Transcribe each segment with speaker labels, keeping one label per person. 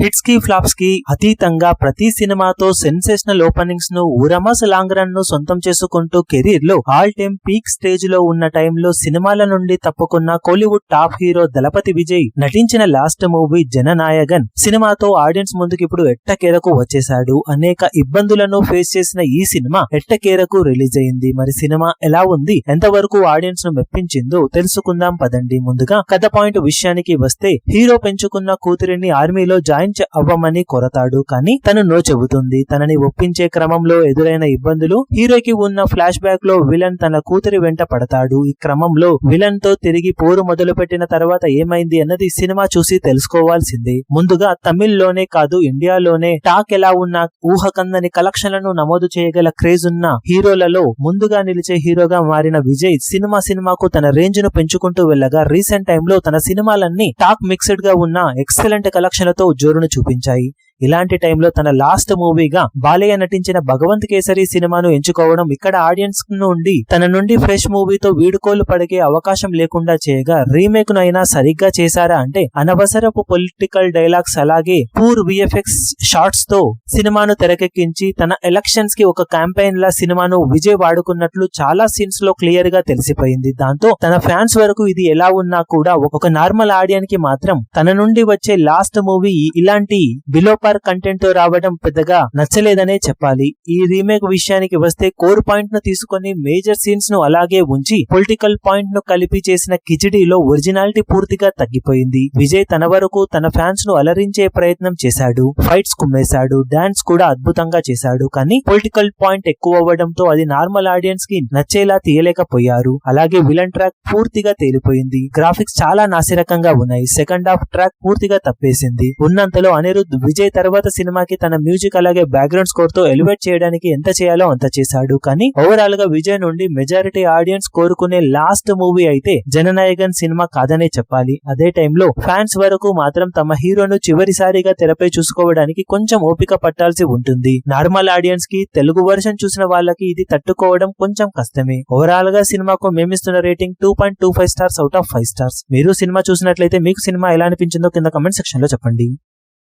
Speaker 1: Hits కి flops కి అతీతంగా ప్రతి సినిమాతో సెన్సేషనల్ ఓపెనింగ్స్ ను ఊరమాస్ లాంగ్ రన్ ను సొంతం చేసుకుంటూ కెరీర్ లో ఆల్ టైమ్ పీక్ స్టేజ్ లో ఉన్న టైంలో సినిమాల నుండి తప్పుకున్న కోలీవుడ్ టాప్ హీరో దళపతి విజయ్ నటించిన లాస్ట్ మూవీ జననాయగన్ సినిమాతో ఆడియన్స్ ముందుకు ఇప్పుడు ఎట్టకేరకు వచ్చేశాడు. అనేక ఇబ్బందులను ఫేస్ చేసిన ఈ సినిమా ఎట్టకేరకు రిలీజ్ అయింది. మరి సినిమా ఎలా ఉంది, ఎంతవరకు ఆడియన్స్ ను మెప్పించిందో తెలుసుకుందాం పదండి. ముందుగా కథ పాయింట్ విషయానికి వస్తే, హీరో పెంచుకున్న కూతురిని ఆర్మీలో జాయిన్ అవ్వమని కొరతాడు. కానీ తను నో చెబుతుంది. తనని ఒప్పించే క్రమంలో ఎదురైన ఇబ్బందులు, హీరోకి ఉన్న ఫ్లాష్ బ్యాక్ లో విలన్ తన కూతురి వెంట పడతాడు. ఈ క్రమంలో విలన్ తో తిరిగి పోరు మొదలు పెట్టిన తర్వాత ఏమైంది అన్నది సినిమా చూసి తెలుసుకోవాల్సిందే. ముందుగా తమిళ్లోనే కాదు, ఇండియాలోనే టాక్ ఎలా ఉన్నా ఊహకందని కలెక్షన్లను నమోదు చేయగల క్రేజ్ ఉన్న హీరోలలో ముందుగా నిలిచే హీరోగా మారిన విజయ్ సినిమాకు తన రేంజ్ ను పెంచుకుంటూ వెళ్ళగా, రీసెంట్ టైమ్ లో తన సినిమాలన్నీ టాక్ మిక్స్డ్ గా ఉన్న ఎక్సలెంట్ కలెక్షన్లతో జోరును చూపించాయి. ఇలాంటి టైంలో తన లాస్ట్ మూవీగా బాలయ్య నటించిన భగవంత్ కేసరి సినిమాను ఎంచుకోవడం ఇక్కడ ఆడియన్స్ నుండి తన నుండి ఫ్రెష్ మూవీతో వీడుకోలు పడిగే అవకాశం లేకుండా చేయగా, రీమేక్ ను అయినా సరిగ్గా చేశారా అంటే అనవసరపు పొలిటికల్ డైలాగ్స్ అలాగే పూర్ విఎఫ్ఎక్స్ షార్ట్స్ తో సినిమాను తెరకెక్కించి తన ఎలక్షన్స్ కి ఒక క్యాంపెయిన్ లా సినిమాను విజయ్ వాడుకున్నట్లు చాలా సీన్స్ లో క్లియర్ గా తెలిసిపోయింది. దాంతో తన ఫ్యాన్స్ వరకు ఇది ఎలా ఉన్నా కూడా ఒక నార్మల్ ఆడియన్స్ కి మాత్రం తన నుండి వచ్చే లాస్ట్ మూవీ ఇలాంటి బిలో కంటెంట్ తో రావడం పెద్దగా నచ్చలేదనే చెప్పాలి. ఈ రీమేక్ విషయానికి వస్తే, కోర్ పాయింట్ ను తీసుకుని మేజర్ సీన్స్ ను అలాగే ఉంచి పొలిటికల్ పాయింట్ ను కలిపి చేసిన కిచిడీలో ఒరిజినాలిటీ పూర్తిగా తగ్గిపోయింది. విజయ్ తన వరకు తన ఫ్యాన్స్ ను అలరించే ప్రయత్నం చేశాడు. ఫైట్స్ కుమ్మేశాడు, డాన్స్ కూడా అద్భుతంగా చేశాడు. కానీ పొలిటికల్ పాయింట్ ఎక్కువ అవ్వడంతో అది నార్మల్ ఆడియన్స్ కి నచ్చేలా తీయలేకపోయారు. అలాగే విలన్ ట్రాక్ పూర్తిగా తేలిపోయింది. గ్రాఫిక్స్ చాలా నాసిరకంగా ఉన్నాయి. సెకండ్ హాఫ్ ట్రాక్ పూర్తిగా తప్పేసింది. ఉన్నంతలో అనిరుద్ విజయ్ తర్వాత సినిమాకి తన మ్యూజిక్ అలాగే బ్యాక్గ్రౌండ్ స్కోర్ తో ఎలివేట్ చేయడానికి ఎంత చేయాలో అంత చేశాడు. కానీ ఓవరాల్ గా విజయ్ నుండి మెజారిటీ ఆడియన్స్ కోరుకునే లాస్ట్ మూవీ అయితే జననాయగన్ సినిమా కాదనే చెప్పాలి. అదే టైంలో ఫ్యాన్స్ వరకు మాత్రం తమ హీరోను చివరిసారిగా తెరపై చూసుకోవడానికి కొంచెం ఓపిక పట్టాల్సి ఉంటుంది. నార్మల్ ఆడియన్స్ కి తెలుగు వర్షన్ చూసిన వాళ్ళకి ఇది తట్టుకోవడం కొంచెం కష్టమే. ఓవరాల్ గా సినిమాకు మేమిస్తున్న rating 2.25 stars out of 5 stars. మీరు సినిమా చూసినట్లయితే మీకు సినిమా ఎలా అనిపించిందో కింద కమెంట్ సెక్షన్ లో చెప్పండి.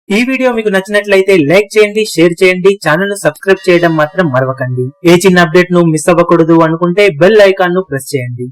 Speaker 1: ఈ వీడియో మీకు నచ్చినట్లయితే లైక్ చేయండి, షేర్ చేయండి, ఛానల్ ను సబ్స్క్రైబ్ చేయడం మాత్రం మరవకండి. ఏ చిన్న అప్డేట్ ను మిస్ అవ్వకూడదు అనుకుంటే బెల్ ఐకాన్ ను ప్రెస్ చేయండి.